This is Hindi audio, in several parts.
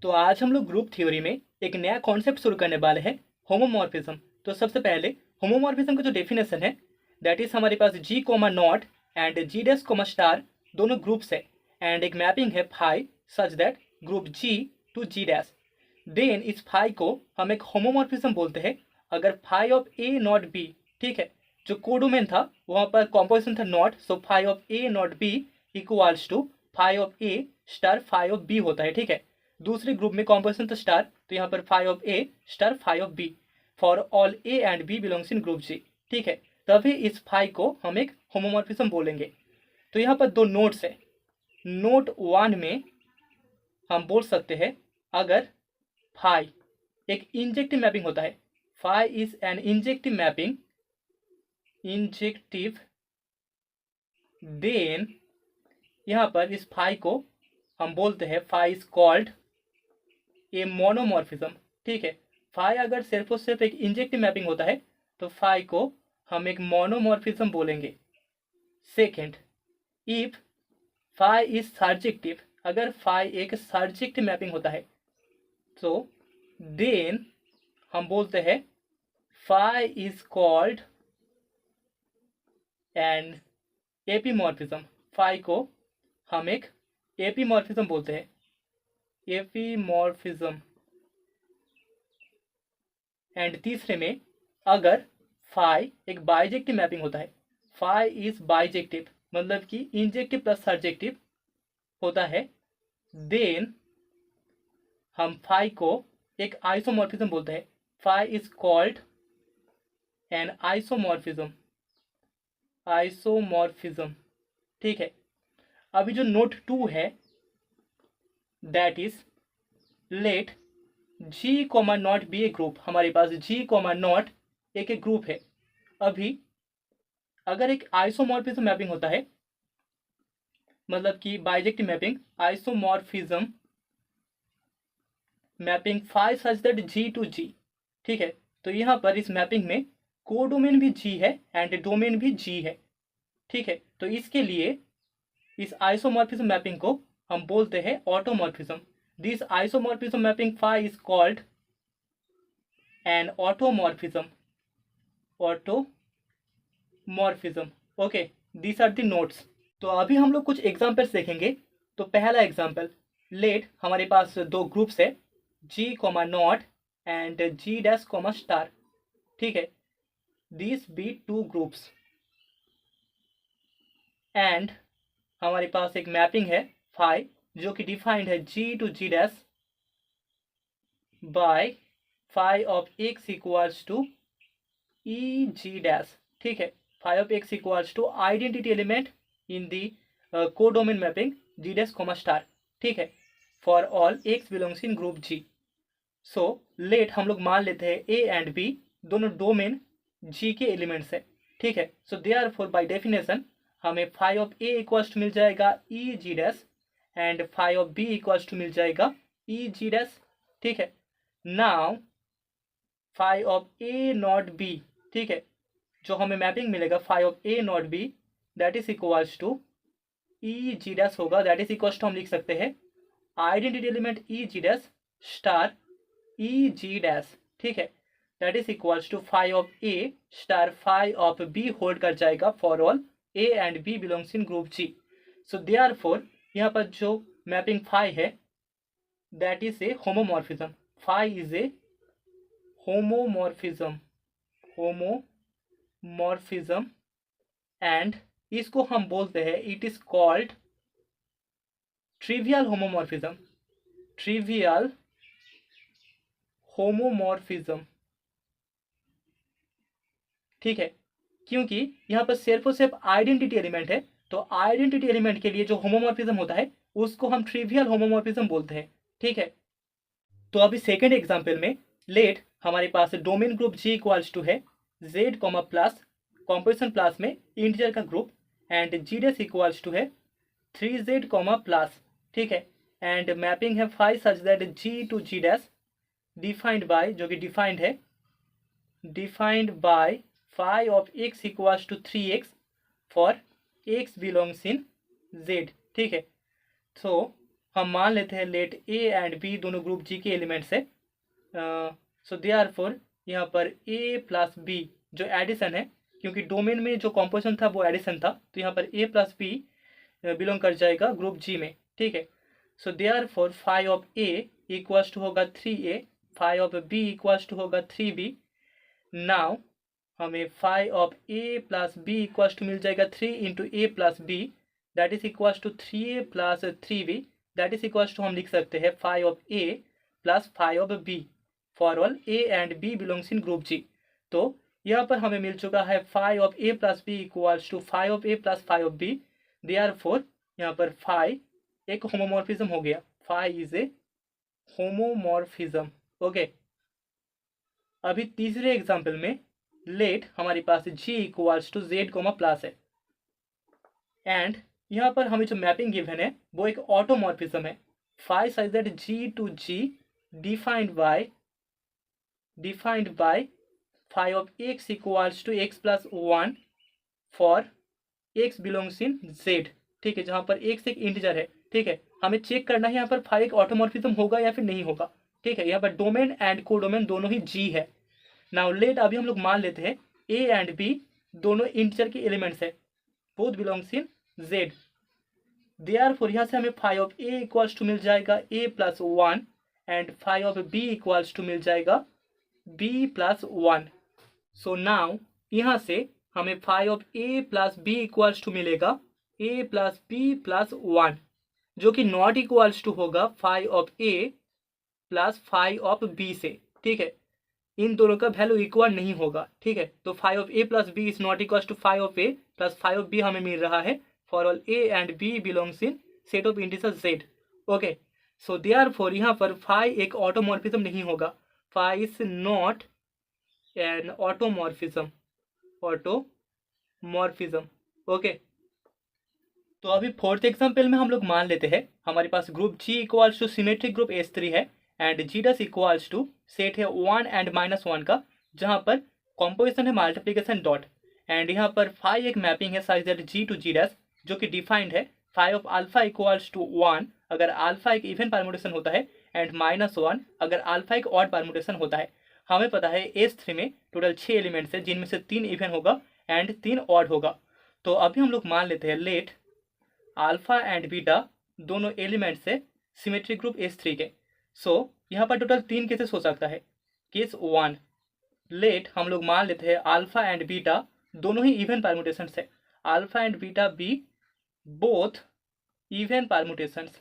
तो आज हम लोग ग्रुप थ्योरी में एक नया कॉन्सेप्ट शुरू करने वाले हैं, होमोमॉर्फिज्म। तो सबसे पहले होमोमॉर्फिज्म का जो डेफिनेशन है दैट इज हमारे पास G comma naught and G dash comma star दोनों ग्रुप्स है एंड एक मैपिंग है phi such that group G to G dash. Then इस फाई को हम एक होमोमॉर्फिज्म बोलते हैं अगर phi of a naught b, ठीक है, जो कोडोमेन था वहां पर कॉम्पोजिशन था naught, so phi of a naught b equals to phi of a star phi of b होता है, ठीक है। दूसरे ग्रुप में कॉम्पोजिशन था स्टार, तो यहाँ पर phi of a star phi of b for all A and B belongs in group G, ठीक है। तभी इस फाई को हम एक होमोमॉर्फिज्म बोलेंगे। तो यहाँ पर दो नोट्स है। नोट 1 में हम बोल सकते हैं अगर फाई एक इंजेक्टिव मैपिंग होता है, phi is an injective mapping, injective, then यहाँ पर इस फाई को हम बोलते हैं phi is called a monomorphism, ठीक है। फाई अगर सिर्फ और सिर्फ एक इंजेक्टिव मैपिंग होता है तो फाई को हम एक मोनोमॉर्फिज्म बोलेंगे। Second, if phi is surjective, अगर फाई एक सर्जेक्टिव मैपिंग होता है तो देन हम बोलते हैं phi is called an epimorphism. Phi को हम एक एपीमॉर्फिज्म बोलते हैं, एपीमॉर्फिज्म। एंड तीसरे में अगर फाई एक बाइजेक्टिव मैपिंग होता है, फाई इज बाइजेक्टिव मतलब कि इंजेक्टिव प्लस सर्जेक्टिव होता है, देन हम फाई को एक आइसोमॉर्फिज्म बोलते हैं। Phi is called an isomorphism, isomorphism, ठीक है। अभी जो नोट 2 है that is let G comma not be a group. हमारे पास जी कोमा नॉट एक ग्रुप है। अभी अगर एक आइसोमॉर्फिज्म मैपिंग होता है मतलब कि bijective mapping, isomorphism mapping phi such that G to G, ठीक है। तो यहाँ पर इस मैपिंग में कोडोमेन भी जी है एंड डोमेन भी जी है, ठीक है। तो इसके लिए इस आइसोमॉर्फिज्म मैपिंग को हम बोलते हैं automorphism. This isomorphism mapping phi is called an automorphism, automorphism. Okay, these are the notes. तो अभी हम लोग कुछ एग्जाम्पल्स देखेंगे। तो पहला एग्जाम्पल, लेट हमारे पास दो ग्रुप्स है G comma naught and G dash comma star, ठीक है। This be two groups and हमारे पास एक मैपिंग है फाई जो कि डिफाइंड है G to G dash by phi of x equals to e G dash, ठीक है। Phi of x equals to identity element in the codomain mapping G dash comma star, ठीक है, for all x belongs in group G. So let हम लोग मान लेते हैं ए एंड बी दोनों डोमेन जी के एलिमेंट्स है, ठीक है। सो देयरफॉर बाय डेफिनेशन हमें phi of a equals to मिल जाएगा e G dash and phi of b equals to मिल जाएगा ई जी डैश, ठीक है। Now phi of a naught b, ठीक है, जो हमें मैपिंग मिलेगा phi of a naught b that is equals to e G dash होगा, दैट इज इक्वल्स टू हम लिख सकते हैं identity element e G dash star e G dash, ठीक है, that is equals to phi of a star phi of B hold कर जाएगा for all A and B belongs in group G. So therefore यहाँ पर जो मैपिंग फाई है that is a homomorphism. Phi is a homomorphism, homomorphism and इसको हम बोलते हैं it is called trivial homomorphism, trivial homomorphism, ठीक है। क्योंकि यहाँ पर सिर्फ और सिर्फ आइडेंटिटी एलिमेंट है, तो आइडेंटिटी एलिमेंट के लिए जो होमोमॉर्फिज्म होता है उसको हम ट्रिवियल होमोमॉर्फिज्म बोलते हैं, ठीक है। तो अभी सेकेंड एग्जाम्पल में लेट हमारे पास domain group G equals to है Z comma plus composition plus में इंटीजर का group and G dash equals to है 3z कॉमा प्लस, ठीक है। एंड मैपिंग है phi such that G to G dash defined by, जो कि डिफाइंड है defined by phi of x equals to 3x for x belongs in z, ठीक है। तो हम मान लेते हैं लेट ए एंड बी दोनों ग्रुप जी के एलिमेंट्स है। सो देयरफॉर यहाँ पर ए प्लस बी जो एडिशन है, क्योंकि डोमेन में जो कॉम्पोजिशन था वो एडिशन था, तो यहाँ पर ए प्लस बी बिलोंग कर जाएगा ग्रुप जी में। ठीक है, so therefore phi of a equals to होगा 3a, phi of b equals to होगा 3b। नाउ हमें phi of A plus B equals to मिल जाएगा 3 into a plus b, that is equals to 3a plus 3b, that is equals to हम लिख सकते हैं phi of A plus phi of b for all A and B belongs in group G. तो यहाँ पर हमें मिल चुका है phi of A plus B equals to phi of A plus phi of B. Therefore यहाँ पर फाई एक होमोमॉर्फिज्म हो गया, phi is a homomorphism. Okay, अभी तीसरे एग्जाम्पल में लेट हमारे पास g equals to Z comma plus है, एंड यहाँ पर हमें जो मैपिंग गिवन है वो एक ऑटोमॉर्फिज्म है। Phi such that g to g defined by phi of x equals to x plus 1 for x belongs in z। ठीक है, जहाँ पर x एक इंटीजर है। ठीक है, हमें चेक करना है यहाँ पर फाई एक ऑटोमॉर्फिज्म होगा या फिर नहीं होगा। ठीक है, यहाँ पर डोमेन एंड कोडोमेन दोनों ही g है। नाउ लेट अभी हम लोग मान लेते हैं a एंड b दोनों इंटीजर के एलिमेंट्स है, both belongs in z। Therefore यहाँ से हमें phi of a equals to मिल जाएगा a plus 1 and phi of b equals to मिल जाएगा b प्लस 1। सो नाउ यहाँ से हमें phi of a plus b equals to मिलेगा a प्लस b प्लस 1, जो कि नॉट इक्वल्स टू होगा phi of a plus phi of b से। ठीक है, इन दोनों का वैल्यू इक्वल नहीं होगा। ठीक है, तो phi of a plus b is not equals to phi of a plus phi of b हमें मिल रहा है for all a and b belongs in set of integer z। Okay, so therefore यहाँ पर फाई एक ऑटोमॉर्फिज्म नहीं होगा, phi is not an automorphism. Okay, तो अभी फोर्थ एग्जाम्पल में हम लोग मान लेते हैं हमारे पास group G equals to symmetric group S3 है and G does equals to set है 1 एंड -1 का, जहाँ पर कॉम्पोजिशन है मल्टीप्लिकेशन डॉट, एंड यहाँ पर फाई एक मैपिंग है such that G to G dash, जो कि डिफाइंड है phi of alpha equals to 1 अगर अल्फा एक इवन परमुटेशन होता है एंड -1 अगर अल्फा एक ऑड परमुटेशन होता है। हमें पता है S3 में टोटल 6 एलिमेंट्स है, जिनमें से 3 इवन होगा एंड 3 ऑड होगा। तो अभी हम लोग मान लेते हैं लेट अल्फा एंड बीटा दोनों एलिमेंट से सिमेट्रिक ग्रुप S3 के। सो यहाँ पर टोटल 3 केसेस हो सकता है। केस 1, लेट हम लोग मान लेते हैं अल्फा एंड बीटा दोनों ही इवन परमुटेशन है, alpha and beta be both even permutations.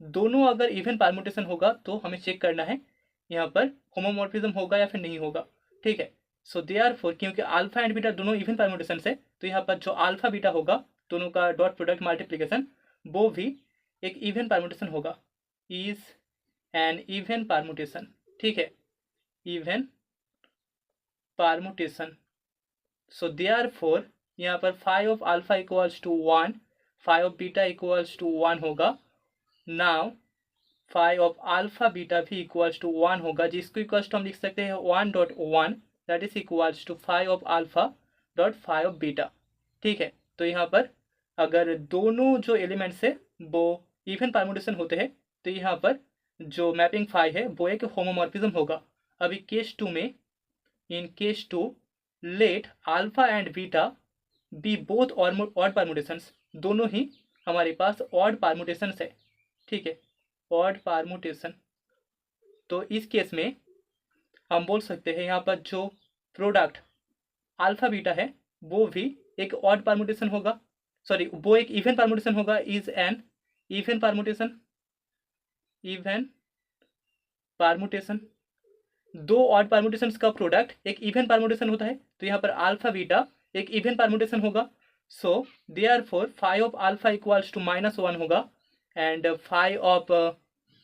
दोनों अगर इवन परमुटेशन होगा तो हमें चेक करना है यहाँ पर होमोमॉर्फिज्म होगा या फिर नहीं होगा। ठीक है, सो देयरफॉर क्योंकि अल्फा एंड बीटा दोनों इवन परमुटेशन है, तो यहाँ पर जो अल्फा बीटा होगा दोनों का डॉट प्रोडक्ट मल्टीप्लिकेशन वो भी एक इवन परमुटेशन होगा, इज एन इवन परमुटेशन। ठीक है, इवन परमुटेशन। सो देयरफॉर यहाँ पर phi of alpha equals to 1, phi of beta equals to 1 होगा। Now phi of alpha beta भी इक्वल्स टू 1 होगा, जिसको इक्वल्स टू हम लिख सकते हैं 1.1 that is equals to phi of alpha dot phi of beta. ठीक है, तो यहाँ पर अगर दोनों जो एलिमेंट्स है वो इवन परमुटेशन होते हैं तो यहाँ पर जो मैपिंग फाई है वो एक होमोमॉर्फिज्म होगा। अभी केस 2 में, in case 2 let alpha and beta be both odd permutations, दोनों ही हमारे पास ऑड परमुटेशंस है। ठीक है, ऑड परमुटेशन। तो इस केस में हम बोल सकते हैं यहाँ पर जो प्रोडक्ट अल्फा बीटा है वो भी एक ऑड परमुटेशन होगा, सॉरी वो एक इवन परमुटेशन होगा, is an even permutation. Even permutation, दो ऑड परमुटेशंस का प्रोडक्ट एक इवन परमुटेशन होता है, तो यहाँ पर अल्फा बीटा एक इवन परमुटेशन होगा। So therefore phi of alpha equals to -1 होगा and phi of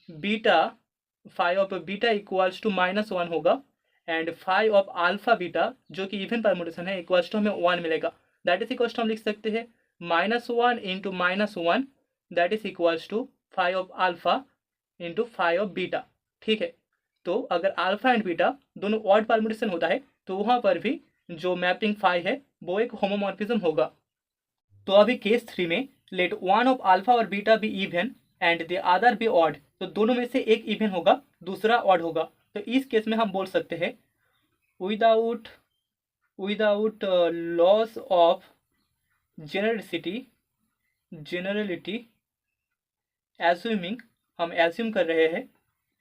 beta equals to -1 होगा and phi of alpha beta जो कि इवन परमुटेशन है इक्वल्स टू हमें 1 मिलेगा, दैट इज इक्वल्स टू हम लिख सकते हैं -1 into -1 that is equals to phi of alpha into phi of beta. ठीक है, तो अगर अल्फा एंड बीटा दोनों ऑड परमुटेशन होता है तो वहाँ पर भी जो मैपिंग फाई है वो एक होमोमॉर्फिज्म होगा। तो अभी केस 3 में लेट 1 ऑफ अल्फा और beta be even and the other be odd, तो दोनों में से एक इवन होगा, दूसरा ऑड होगा। तो इस केस में हम बोल सकते हैं without loss of generality assuming, हम एज्यूम कर रहे हैं,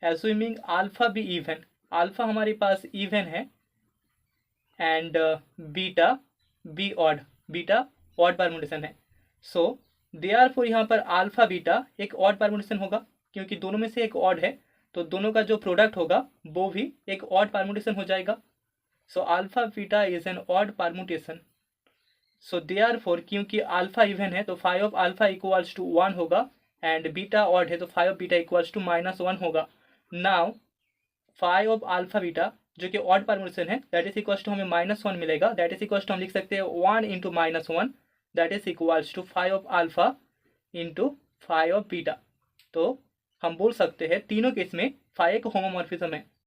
assuming alpha be even, alpha हमारे पास इवन है and beta be odd, beta odd permutation है। सो देयरफॉर यहाँ पर अल्फा बीटा एक ऑड परमुटेशन होगा, क्योंकि दोनों में से एक ऑड है, तो दोनों का जो प्रोडक्ट होगा वो भी एक ऑड परमुटेशन हो जाएगा। So alpha beta is an odd permutation. So therefore क्योंकि अल्फा इवन है तो phi of alpha equals to 1 होगा, एंड बीटा ऑड है तो phi of beta equals to -1 होगा। Now phi of alpha beta जो कि ऑड परमुटेशन है, दैट इज इक्वल्स टू हमें -1 मिलेगा, दैट इज इक्वल्स टू हम लिख सकते हैं 1 into -1, that is equals to phi of alpha into phi of beta. तो हम बोल सकते हैं तीनों केस में फाई एक होमोमॉर्फिज्म है।